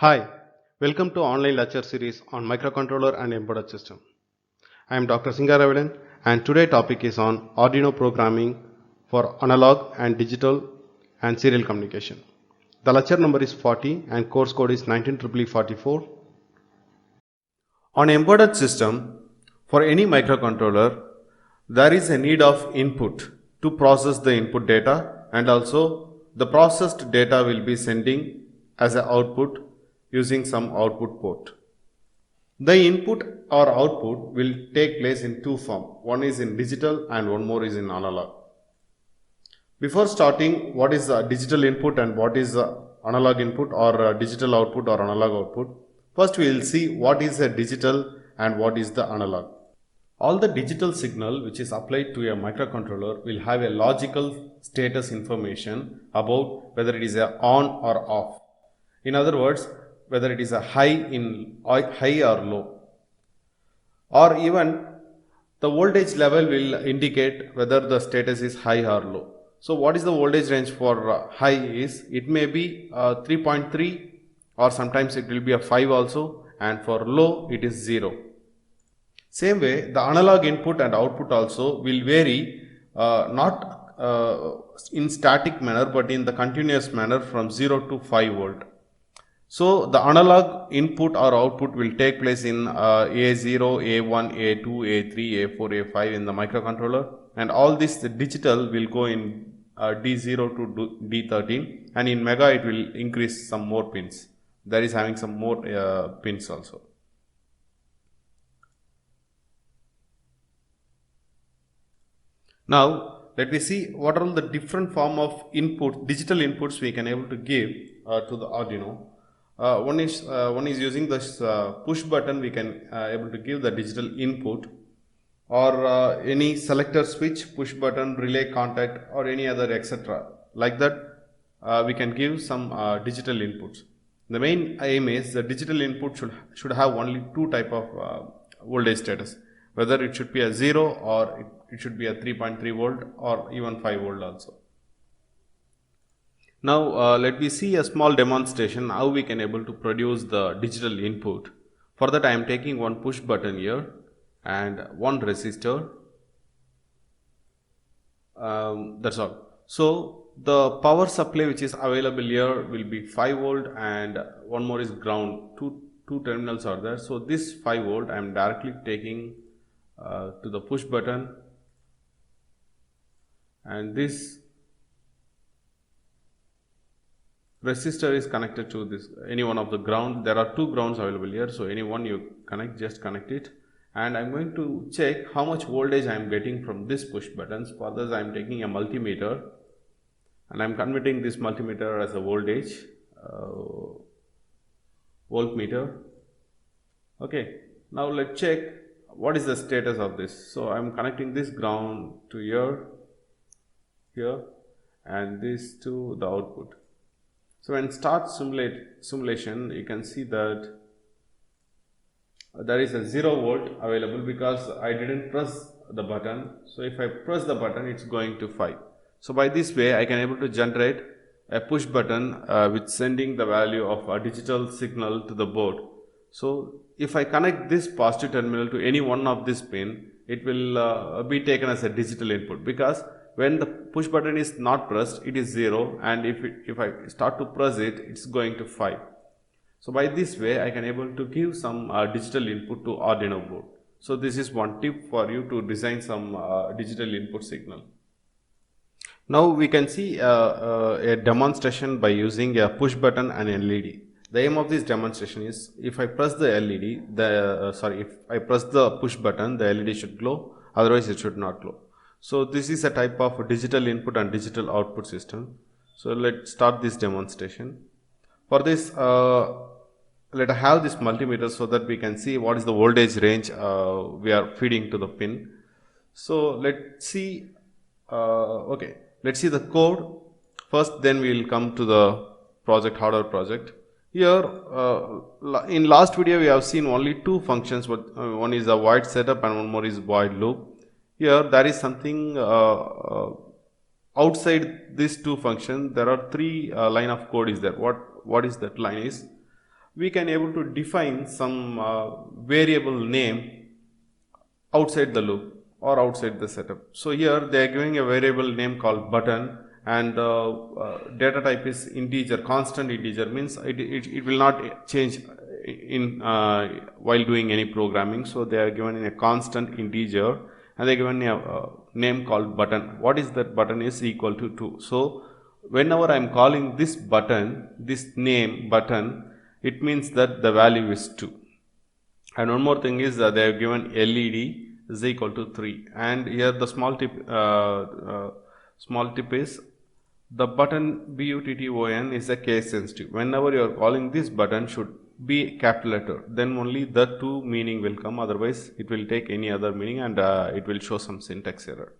Hi, welcome to online lecture series on microcontroller and embedded system. I am Dr. Singaravedan and today topic is on Arduino programming for analog and digital and serial communication. The lecture number is 40 and course code is 19EEE44. On embedded system, for any microcontroller, there is a need of input to process the input data, and also the processed data will be sending as an output using some output port. The input or output will take place in two forms. One is in digital and one more is in analog. Before starting, what is the digital input and what is the analog input or digital output or analog output? First we will see what is a digital and what is the analog. All the digital signal which is applied to a microcontroller will have a logical status information about whether it is a on or off. In other words, whether it is a high or low, or even the voltage level will indicate whether the status is high or low. So what is the voltage range for high is, it may be 3.3 or sometimes it will be a 5 also, and for low it is 0. Same way, the analog input and output also will vary, not in static manner but in the continuous manner from 0 to 5 volt. So the analog input or output will take place in A0, A1, A2, A3, A4, A5 in the microcontroller, and all this the digital will go in D0 to D13, and in mega it will increase some more pins. That is having some more pins also. Now let me see what are all the different form of input, digital inputs we can able to give to the Arduino. One is using this push button. We can able to give the digital input, or any selector switch, push button, relay contact, or any other etc. Like that, we can give some digital inputs. The main aim is the digital input should have only two type of voltage status, whether it should be a 0 or it should be a 3.3 volt or even 5 volt also. Now let me see a small demonstration how we can able to produce the digital input. For that I am taking one push button here and one resistor. That's all. So the power supply which is available here will be 5 volt and one more is ground. Two terminals are there. So this 5 volt I am directly taking to the push button, and this resistor is connected to this any one of the ground. There are two grounds available here, so any one you connect, just connect it. And I'm going to check how much voltage I am getting from this push buttons. For this I am taking a multimeter and I am converting this multimeter as a voltage voltmeter. Okay, now let's check what is the status of this. So I am connecting this ground to here and this to the output. So when start simulation, you can see that there is a 0 volt available because I didn't press the button. So if I press the button, it's going to 5. So by this way I can able to generate a push button with sending the value of a digital signal to the board. So if I connect this positive terminal to any one of this pin, it will be taken as a digital input, because when the push button is not pressed, it is 0, and if I start to press it, it's going to 5. So by this way I can able to give some digital input to Arduino board. So this is one tip for you to design some digital input signal. Now we can see a demonstration by using a push button and LED. The aim of this demonstration is, if I press the LED, if I press the push button, the LED should glow, otherwise it should not glow. So this is a type of digital input and digital output system. So let's start this demonstration. For this, let us have this multimeter so that we can see what is the voltage range we are feeding to the pin. So let's see. Okay, let's see the code first. Then we will come to the project, hardware project. Here, in last video we have seen only two functions. But one is a void setup and one more is void loop. Here there is something outside these two functions. There are three line of code is there. What is that line is? we can able to define some variable name outside the loop or outside the setup. So here they are giving a variable name called button, and data type is integer, constant integer, means it will not change in while doing any programming. So they are given in a constant integer, and they are given a name called button. What is that button is equal to 2. So whenever I am calling this button, this name button, it means that the value is 2. And one more thing is that they have given LED is equal to 3, and here the small tip is the button button is a case sensitive. Whenever you are calling this button should be capital letter, then only the 2 meaning will come, otherwise it will take any other meaning, and it will show some syntax error.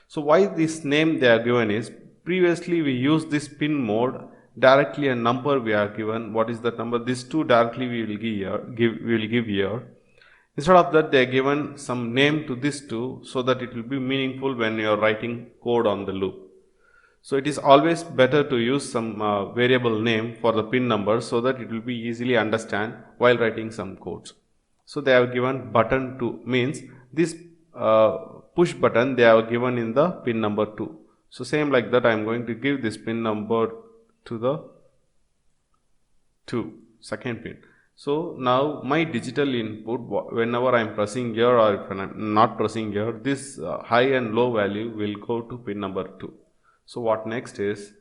So why this name they are given is, previously we used this pin mode, directly a number we are given. What is that number? This 2 directly we will give here. Instead of that, they are given some name to this 2, so that it will be meaningful when you are writing code on the loop. So it is always better to use some variable name for the pin number, so that it will be easily understand while writing some codes. So they have given button 2, means this push button they have given in the pin number 2. So same like that, I am going to give this pin number to the 2, second pin. So now my digital input, whenever I am pressing here or if I am not pressing here, this high and low value will go to pin number 2. So what next is,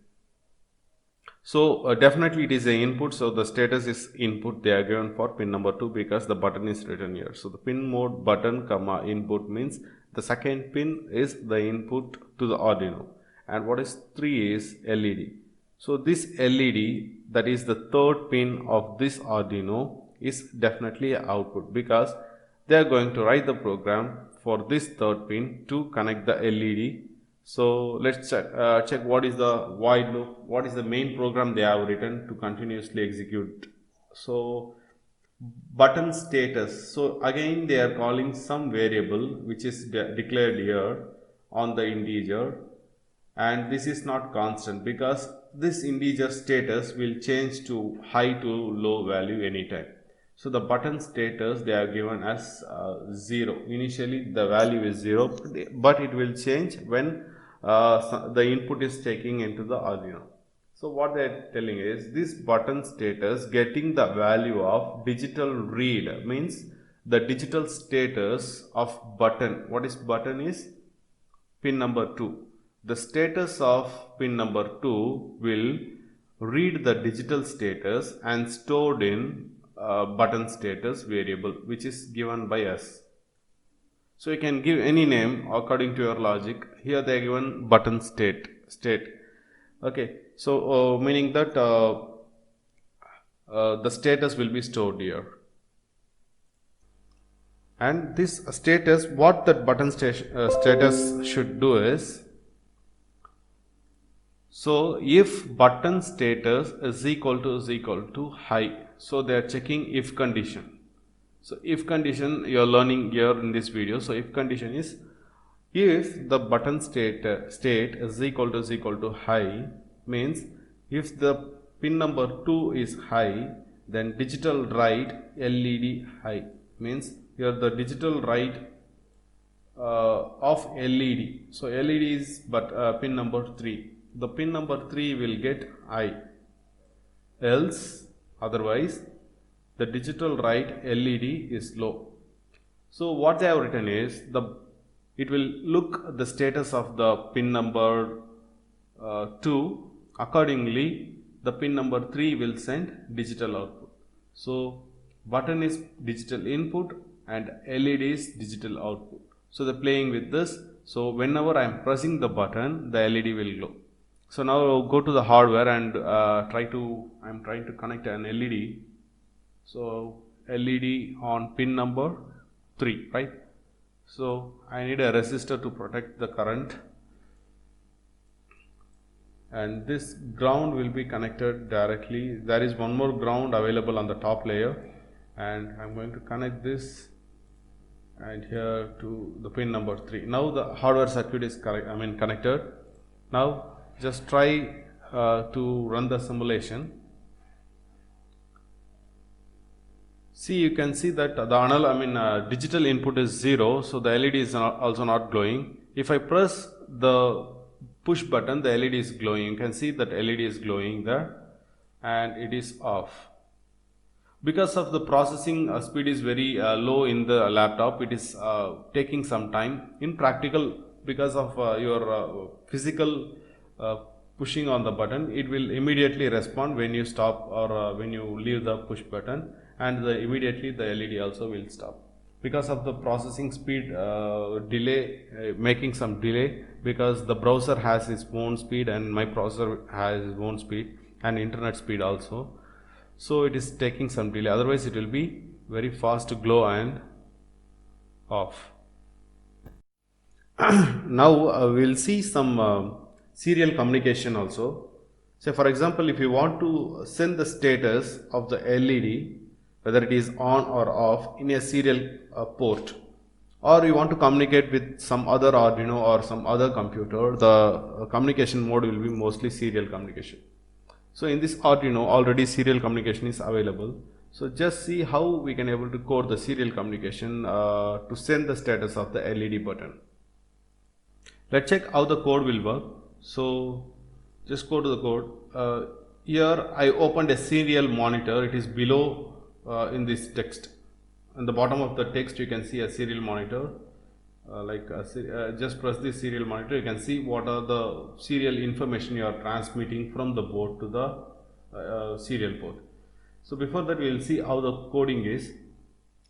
so definitely it is a input, so the status is input they are given for pin number 2, because the button is written here. So the pin mode button comma input means the second pin is the input to the Arduino, and what is 3 is LED. So this LED, that is the third pin of this Arduino, is definitely an output, because they are going to write the program for this third pin to connect the LED. So let's check what is the void loop, what is the main program they have written to continuously execute. So button status, so again they are calling some variable which is declared here on the integer, and this is not constant, because this integer status will change to high to low value anytime. So the button status they are given as 0. Initially the value is 0, but it will change when the input is taking into the Arduino. So what they are telling is, this button status getting the value of digital read, means the digital status of button. What is button is pin number 2. The status of pin number 2 will read the digital status and stored in button status variable, which is given by us. So you can give any name according to your logic. Here they are given button state. Okay, so meaning that the status will be stored here. And this status, what that button status should do is, so if button status is equal to high, so they are checking if condition. So if condition you are learning here in this video. So if condition is, if the button state is equal to high, means if the pin number 2 is high, then digital write LED high, means here the digital write of LED. So LED is pin number 3. The pin number 3 will get high, else otherwise the digital write LED is low. So what they have written is, it will look the status of the pin number 2. Accordingly, the pin number 3 will send digital output. So button is digital input and LED is digital output. So they're playing with this. So whenever I am pressing the button, the LED will glow. So now go to the hardware and I am trying to connect an LED. So LED on pin number 3, right? So I need a resistor to protect the current, and this ground will be connected directly. There is one more ground available on the top layer, and I am going to connect this and here to the pin number 3. Now the hardware circuit is connected. Now just try to run the simulation. See, you can see that the digital input is 0, so the LED is also not glowing. If I press the push button, the LED is glowing. You can see that LED is glowing there, and it is off. Because of the processing speed is very low in the laptop, it is taking some time. In practical, because of your physical pushing on the button, it will immediately respond when you stop or when you leave the push button, and immediately the LED also will stop. Because of the processing speed delay, making some delay, because the browser has its own speed and my processor has its own speed and internet speed also, so it is taking some delay. Otherwise it will be very fast to glow and off. Now we will see some serial communication also. Say for example, if you want to send the status of the LED, whether it is on or off, in a serial port, or you want to communicate with some other Arduino or some other computer, the communication mode will be mostly serial communication. So in this Arduino already serial communication is available. So just see how we can able to code the serial communication to send the status of the LED button. Let's check how the code will work. So just go to the code. Here I opened a serial monitor. It is below in this text. In the bottom of the text you can see a serial monitor. Just press this serial monitor, you can see what are the serial information you are transmitting from the board to the serial port. So before that we will see how the coding is.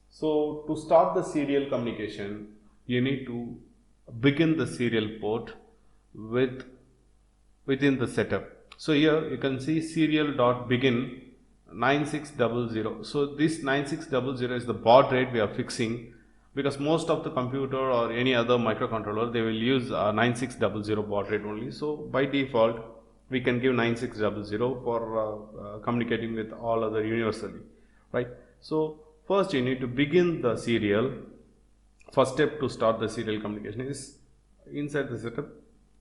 So to start the serial communication, you need to begin the serial port within the setup. So here you can see serial.begin 9600. So this 9600 is the baud rate we are fixing, because most of the computer or any other microcontroller they will use 9600 baud rate only. So by default we can give 9600 for communicating with all other universally, right? So first you need to begin the serial. First step to start the serial communication is inside the setup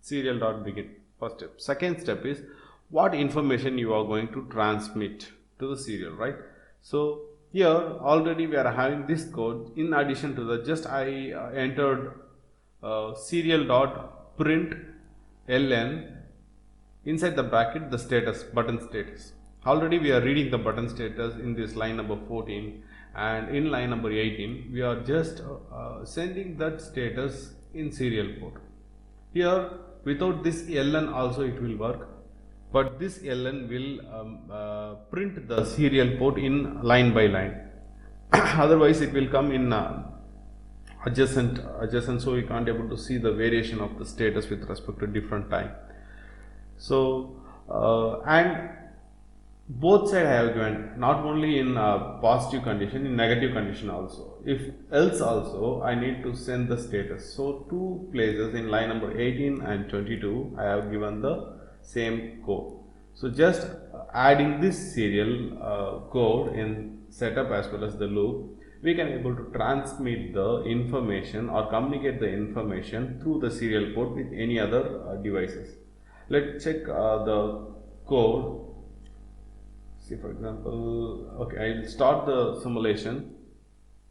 serial.begin. First step. Second step is what information you are going to transmit to the serial, right? So here already we are having this code. In addition to that, just I entered serial.print ln inside the bracket the status, button status. Already we are reading the button status in this line number 14, and in line number 18 we are just sending that status in serial port. Here without this ln also it will work, but this ln will print the serial port in line by line. Otherwise it will come in adjacent, so you can't able to see the variation of the status with respect to different time. So and both side I have given, not only in positive condition, in negative condition also. If else also I need to send the status. So two places in line number 18 and 22 I have given the same code. So just adding this serial code in setup as well as the loop, we can able to transmit the information or communicate the information through the serial port with any other devices. Let's check the code. See, for example, okay, I will start the simulation.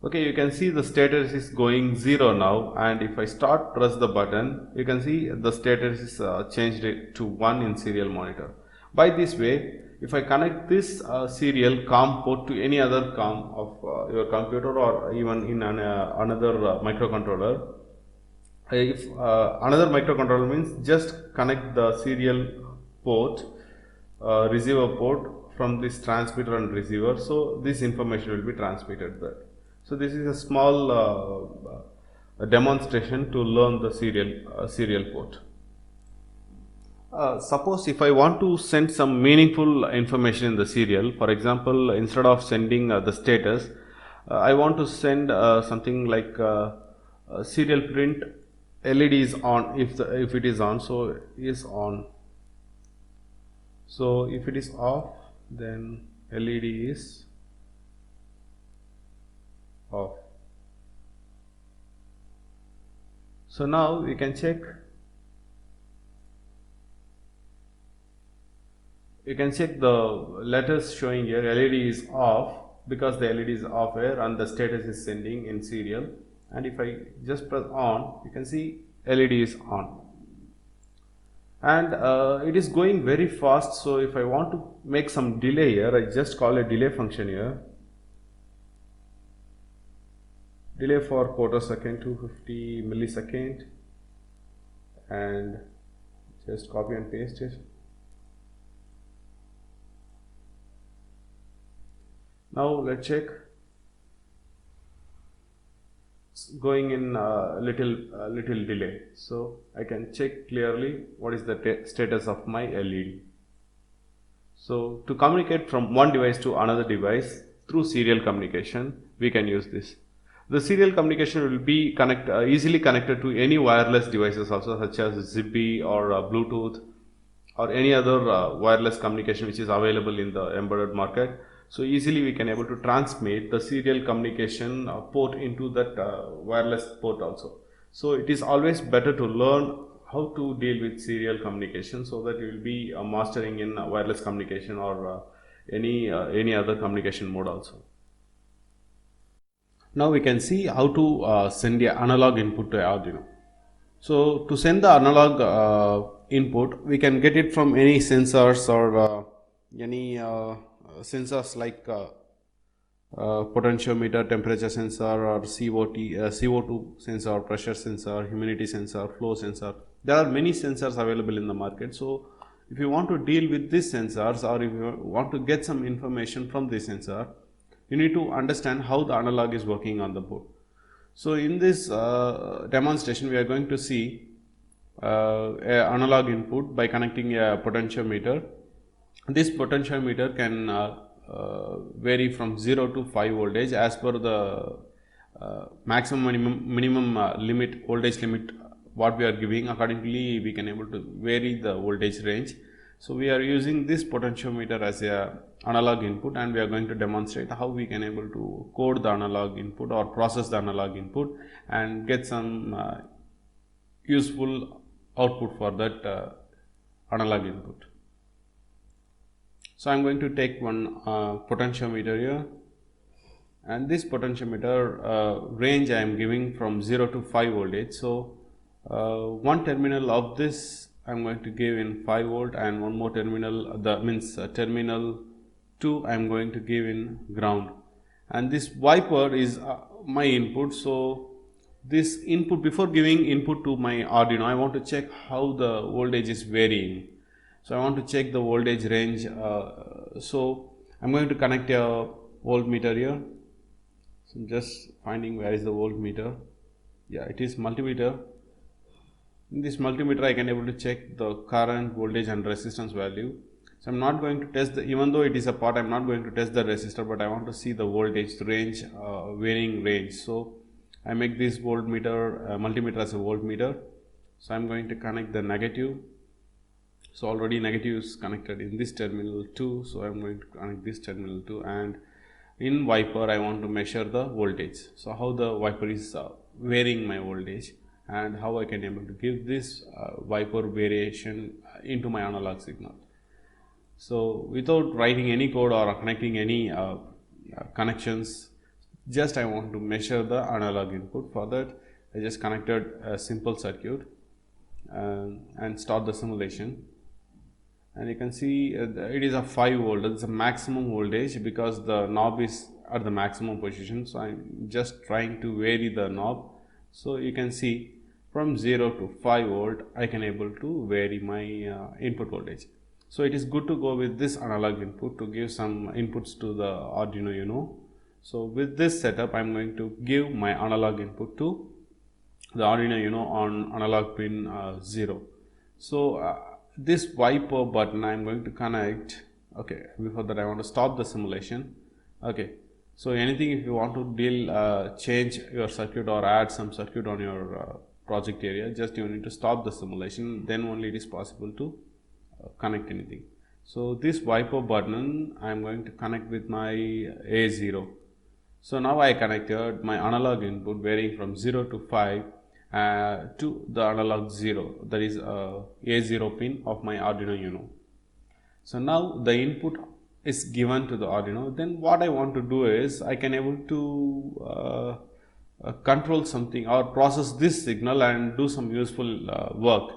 Okay, you can see the status is going 0 now, and if I press the button, you can see the status is changed to 1 in serial monitor. By this way, if I connect this serial COM port to any other COM of your computer or even in another microcontroller, if another microcontroller means just connect the serial port, receiver port from this transmitter and receiver, so this information will be transmitted there. So this is a small demonstration to learn the serial port. Suppose if I want to send some meaningful information in the serial, for example, instead of sending the status, I want to send something like serial print LED is on. If it is on, so is on. So if it is off, then LED is off. So now we can check. You can check the letters showing here LED is off, because the LED is off here and the status is sending in serial, and if I just press on, you can see LED is on, and it is going very fast. So if I want to make some delay here, I just call a delay function here, delay for quarter second, 250 millisecond, and just copy and paste it. Now let's check. It's going in little delay, so I can check clearly what is the status of my LED. So to communicate from one device to another device through serial communication, we can use this. The serial communication will be easily connected to any wireless devices also, such as Zigbee or Bluetooth or any other wireless communication which is available in the embedded market. So easily we can able to transmit the serial communication port into that wireless port also. So it is always better to learn how to deal with serial communication, so that you will be mastering in wireless communication or any other communication mode also. Now we can see how to send the analog input to Arduino. So to send the analog input, we can get it from any sensors or any sensors like potentiometer, temperature sensor, or CO2 sensor, pressure sensor, humidity sensor, flow sensor. There are many sensors available in the market. So if you want to deal with these sensors, or if you want to get some information from this sensor, you need to understand how the analog is working on the board. So in this demonstration, we are going to see a analog input by connecting a potentiometer. This potentiometer can vary from 0 to 5 voltage as per the maximum minimum limit, voltage limit what we are giving. Accordingly, we can able to vary the voltage range. So we are using this potentiometer as a analog input, and we are going to demonstrate how we can able to code the analog input or process the analog input and get some useful output for that analog input. So I am going to take one potentiometer here, and this potentiometer range I am giving from 0 to 5 voltage. So one terminal of this I am going to give in 5 volt, and one more terminal, that means terminal 2 I am going to give in ground, and this wiper is my input. So this input, before giving input to my Arduino, I want to check how the voltage is varying. So I want to check the voltage range. So I'm going to connect a voltmeter here. So I'm just finding where is the voltmeter. Yeah, it is multimeter. In this multimeter, I can able to check the current, voltage, and resistance value. So I'm not going to test the, even though it is a part, I'm not going to test the resistor, but I want to see the voltage range, varying range. So I make this voltmeter, multimeter as a voltmeter. So I'm going to connect the negative. So already negative is connected in this terminal 2. So I'm going to connect this terminal 2, and in wiper I want to measure the voltage. So how the wiper is varying my voltage, and how I can able to give this wiper variation into my analog signal. So without writing any code or connecting any connections, just I want to measure the analog input. For that, I just connected a simple circuit and start the simulation. And you can see it is a 5 volt. It's a maximum voltage because the knob is at the maximum position. So I'm just trying to vary the knob. So you can see from 0 to 5 volt, I can able to vary my input voltage. So it is good to go with this analog input to give some inputs to the Arduino Uno. So with this setup, I'm going to give my analog input to the Arduino Uno on analog pin 0. So this wiper button I am going to connect. Okay, before that I want to stop the simulation. Okay, so anything, if you want to deal change your circuit or add some circuit on your project area, just you need to stop the simulation, then only it is possible to connect anything. So this wiper button I am going to connect with my A0. So now I connected my analog input varying from 0 to 5 to the analog 0, that is A0 pin of my Arduino Uno. So now the input is given to the Arduino, then what I want to do is I can able to control something or process this signal and do some useful work.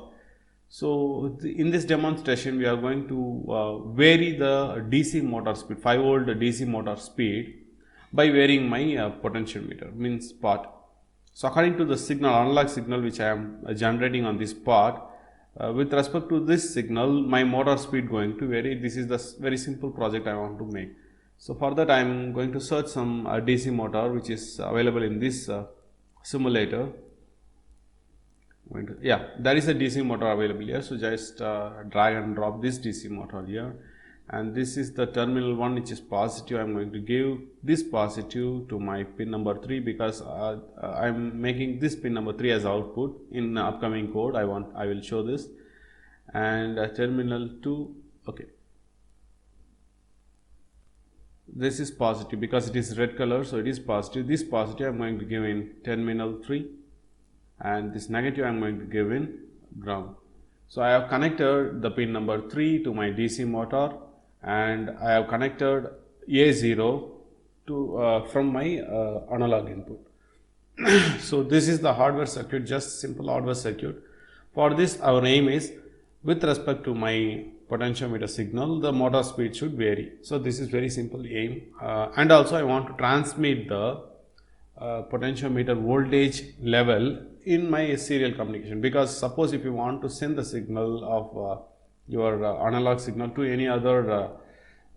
So in this demonstration we are going to vary the DC motor speed, 5 volt DC motor speed by varying my potentiometer, means part. So according to the signal, analog signal which I am generating on this part, with respect to this signal my motor speed going to vary. This is the very simple project I want to make. So for that I am going to search some DC motor which is available in this simulator. There is a DC motor available here. So just drag and drop this DC motor here, and this is the terminal 1 which is positive. I am going to give this positive to my pin number 3 because I am making this pin number 3 as output. In upcoming code I will show this, and terminal 2, okay, this is positive because it is red color, so it is positive. This positive I am going to give in terminal 3, and this negative I am going to give in ground. So I have connected the pin number 3 to my DC motor, and I have connected A0 to from my analog input. So this is the hardware circuit, just simple hardware circuit. For this our aim is, with respect to my potentiometer signal, the motor speed should vary. So this is very simple aim, and also I want to transmit the potentiometer voltage level in my serial communication, because suppose if you want to send the signal of your analog signal to any other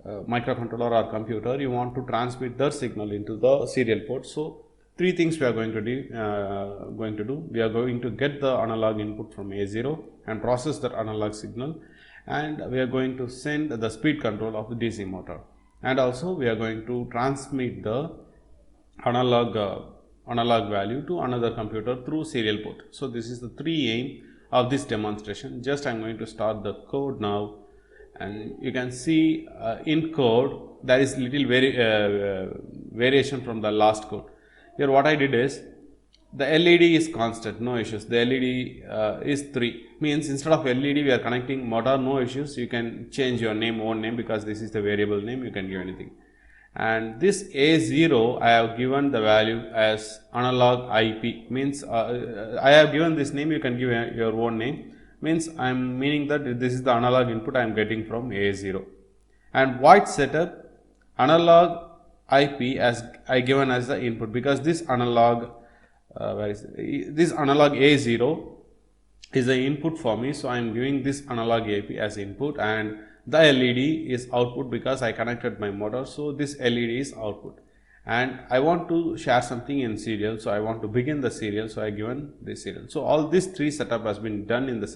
microcontroller or computer, you want to transmit their signal into the serial port. So three things we are going to do. We are going to get the analog input from A0 and process that analog signal, and we are going to send the speed control of the DC motor, and also we are going to transmit the analog value to another computer through serial port. So this is the three aim of this demonstration. Just I am going to start the code now, and you can see in code there is little variation from the last code. Here what I did is, the LED is constant, no issues. The LED is 3, means instead of LED we are connecting motor, no issues. You can change your name, own name, because this is the variable name, you can give anything. And this A0 I have given the value as analog IP, means I have given this name, you can give your own name, means I am meaning that this is the analog input I am getting from A0. And void setup, analog IP as I given as the input, because this analog this analog A0 is the input for me, so I am giving this analog IP as input, and the LED is output because I connected my motor, so this LED is output. And I want to share something in serial, so I want to begin the serial, so I given this serial. So all these three setup has been done in the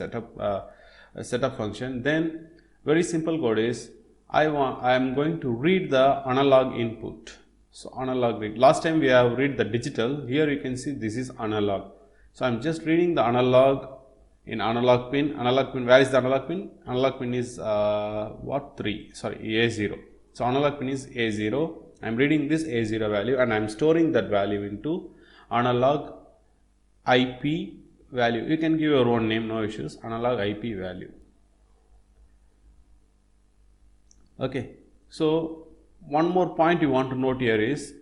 setup function. Then very simple code is, I am going to read the analog input. So analog read. Last time we have read the digital. Here you can see this is analog. So I am just reading the analog in analog pin. Analog pin. Where is the analog pin? Analog pin is A0. So analog pin is A0. I am reading this A0 value, and I am storing that value into analog IP value. You can give your own name, no issues. Analog IP value. Okay. So one more point you want to note here is,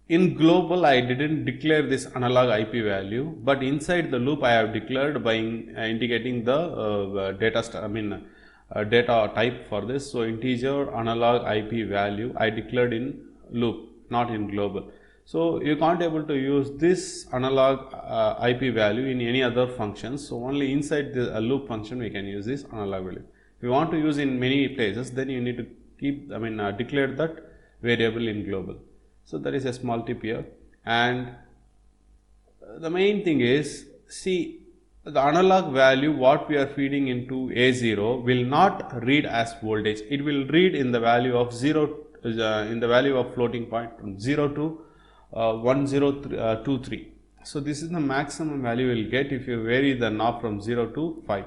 in global I didn't declare this analog IP value, but inside the loop I have declared by indicating the data type for this. So integer analog IP value I declared in loop, not in global. So you can't able to use this analog IP value in any other functions. So only inside the loop function we can use this analog value. If you want to use in many places, then you need to keep declare that variable in global. So that is a small tip here. And the main thing is, see, the analog value what we are feeding into A0 will not read as voltage. It will read in the value of 0 in the value of floating point from 0 to 1023. So this is the maximum value you will get if you vary the knob from 0 to 5.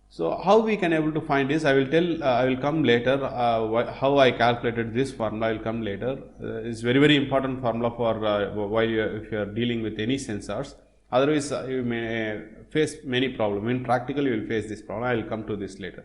So how we can able to find this, I will come later. How I calculated this formula, I will come later. It's very important formula for if you are dealing with any sensors. Otherwise you may face many problems. In practical you will face this problem. I will come to this later.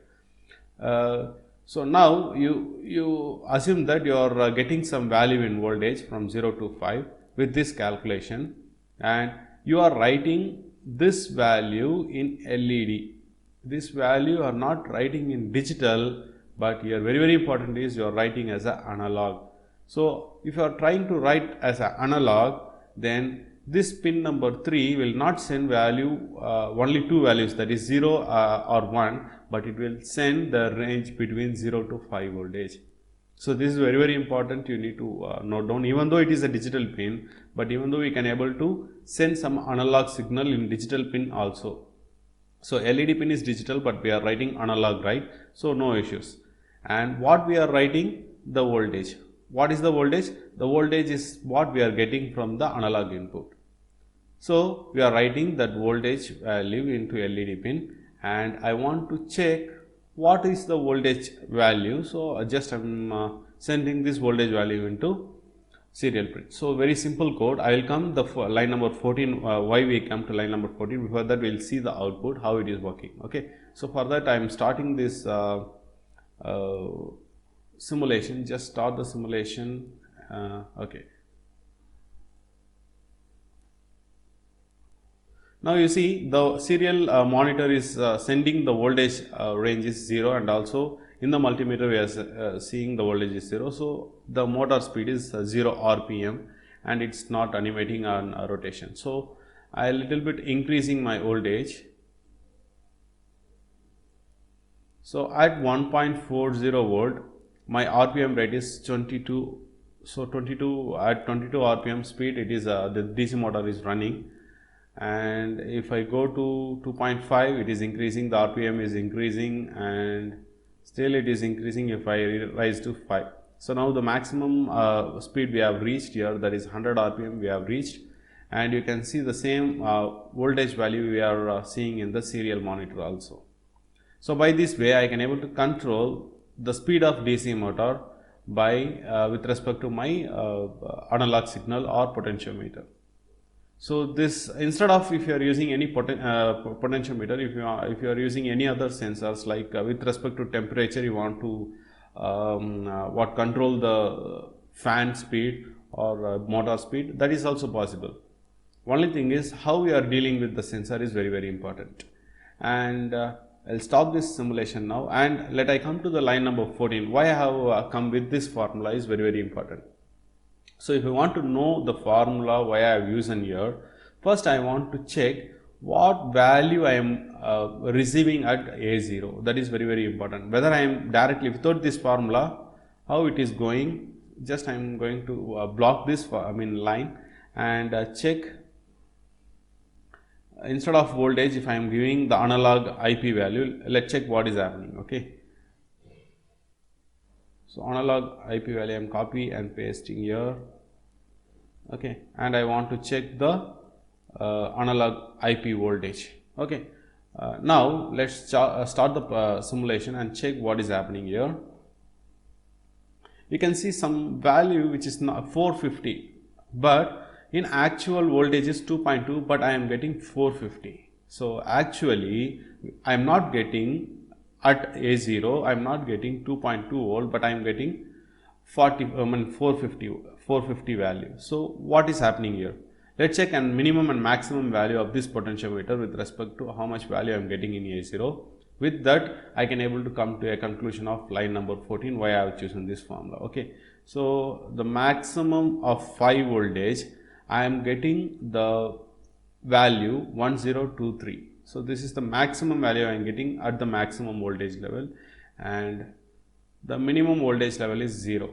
So now you assume that you are getting some value in voltage from 0 to 5 with this calculation, and you are writing this value in LED. This value you are not writing in digital, but here very important is you are writing as an analog. So if you are trying to write as an analog, then this pin number 3 will not send value only two values, that is 0 or 1, but it will send the range between 0 to 5 voltage. So this is very important, you need to note down, even though it is a digital pin, but even though we can able to send some analog signal in digital pin also. So LED pin is digital, but we are writing analog, right? So no issues. And what we are writing? The voltage. What is the voltage? The voltage is what we are getting from the analog input. So we are writing that voltage value into LED pin, and I want to check what is the voltage value. So just I am sending this voltage value into serial print. So very simple code. I will come the line number 14. Why we come to line number 14? Before that, we will see the output, how it is working. Okay. So for that, I am starting this simulation. Just start the simulation. Okay. Now you see the serial monitor is sending the voltage range is 0, and also in the multimeter we are seeing the voltage is 0. So the motor speed is 0 RPM, and it's not animating on rotation. So I a little bit increasing my voltage. So at 1.40 volt, my RPM rate is 22. So 22 at 22 RPM speed, it is the DC motor is running. And if I go to 2.5, it is increasing, the RPM is increasing, and still it is increasing if I rise to 5. So now the maximum speed we have reached here, that is 100 RPM we have reached, and you can see the same voltage value we are seeing in the serial monitor also. So by this way I can able to control the speed of DC motor by with respect to my analog signal or potentiometer. So this, instead of if you are using any potentiometer, if you are using any other sensors, like with respect to temperature, you want to control the fan speed or motor speed, that is also possible. Only thing is how we are dealing with the sensor is very important. And I'll stop this simulation now, and let I come to the line number 14. Why I have come with this formula is very important. So if you want to know the formula why I have used here, first I want to check what value I am receiving at A0. That is very important. Whether I am directly without this formula, how it is going. Just I am going to block this line and check. Instead of voltage, if I am giving the analog IP value, let's check what is happening. Okay. So analog IP value I am copy and pasting here. Okay, and I want to check the analog IP voltage. Okay, now let's start the simulation and check what is happening here. You can see some value which is 450, but in actual voltage is 2.2, but I am getting 450. So actually I am not getting at A0, I am not getting 2.2 volt, but I am getting 450 value. So what is happening here? Let's check an minimum and maximum value of this potentiometer with respect to how much value I am getting in A0. With that, I can able to come to a conclusion of line number 14, why I have chosen this formula. Okay, so the maximum of 5 voltage, I am getting the value 1023. So this is the maximum value I am getting at the maximum voltage level, and the minimum voltage level is 0.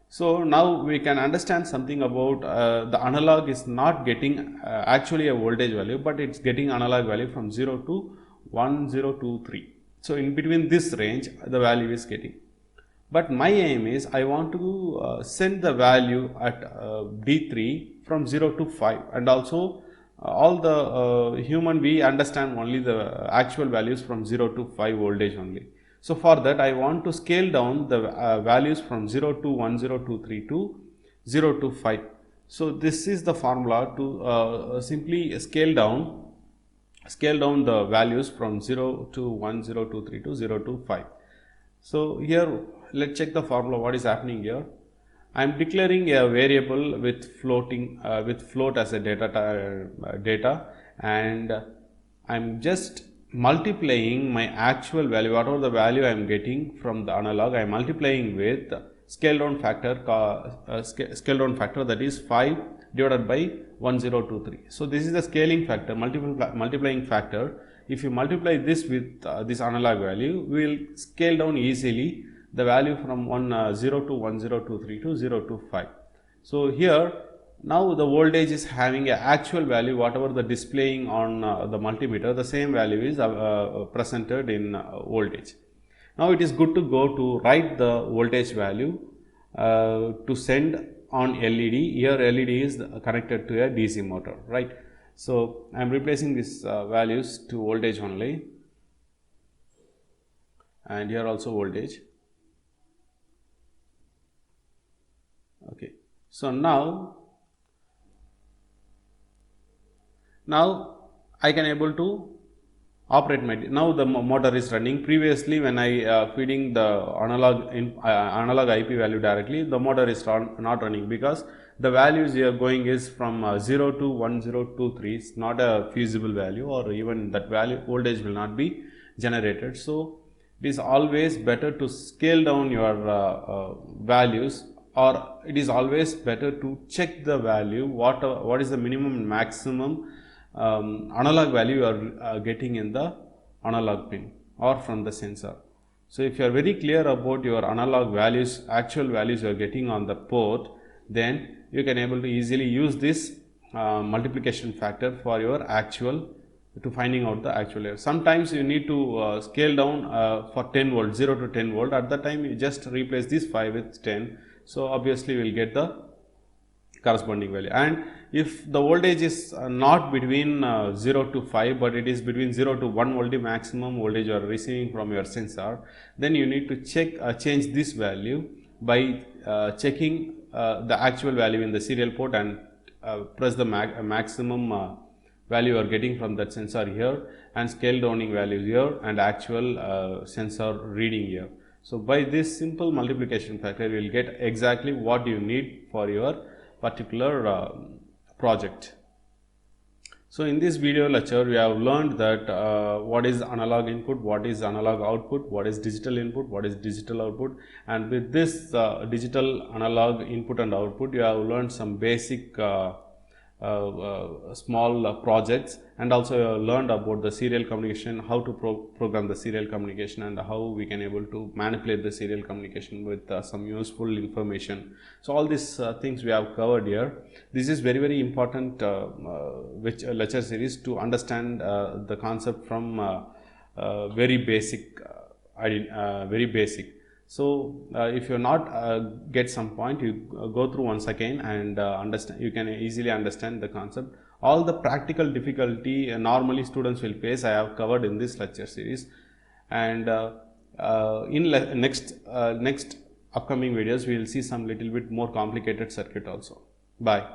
So now we can understand something about the analog is not getting actually a voltage value, but it's getting analog value from 0 to 1023. So in between this range the value is getting. But my aim is I want to send the value at D3 from 0 to 5, and also all the human we understand only the actual values from 0 to 5 voltage only. So for that I want to scale down the values from 0 to 1023 to 0 to 5. So this is the formula to simply scale down the values from 0 to 1023 to 0 to 5. So here let's check the formula. What is happening here? I am declaring a variable with float as a data, and I am just multiplying my actual value, whatever the value I am getting from the analog. I am multiplying with scale down factor that is 5 divided by 1023. So this is the scaling factor, multiplying factor. If you multiply this with this analog value, we will scale down easily the value from 0 to 1023 to 0 to 5. So here now the voltage is having an actual value, whatever the displaying on the multimeter, the same value is presented in voltage. Now it is good to go to write the voltage value to send on LED. Here LED is connected to a DC motor, right? So I am replacing these values to voltage only, and here also voltage. Okay, so now I can able to operate my, now the motor is running. Previously when I feeding the analog IP value directly, the motor is not running because the values here going is from 0 to 1023. It's not a feasible value, or even that value voltage will not be generated. So it is always better to scale down your values, or it is always better to check the value, what is the minimum and maximum analog value you are getting in the analog pin or from the sensor. So if you are very clear about your analog values, actual values you are getting on the port, then you can able to easily use this multiplication factor for your actual, to finding out the actual error. Sometimes you need to scale down for 10 volt, 0 to 10 volt. At that time you just replace this 5 with 10. So obviously we will get the corresponding value. And if the voltage is not between 0 to 5, but it is between 0 to 1 volt maximum voltage you are receiving from your sensor, then you need to change this value by checking the actual value in the serial port and press the maximum value you are getting from that sensor here, and scale downing value here, and actual sensor reading here. So by this simple multiplication factor, you will get exactly what you need for your particular project. So in this video lecture, we have learned that what is analog input, what is analog output, what is digital input, what is digital output, and with this digital analog input and output, you have learned some basic small projects, and also learned about the serial communication, how to program the serial communication, and how we can able to manipulate the serial communication with some useful information. So all these things we have covered here. This is very important which lecture series to understand the concept from very basic. So if you not get some point, you go through once again and understand. You can easily understand the concept. All the practical difficulty normally students will face, I have covered in this lecture series, and in next upcoming videos we will see some little bit more complicated circuit also. Bye.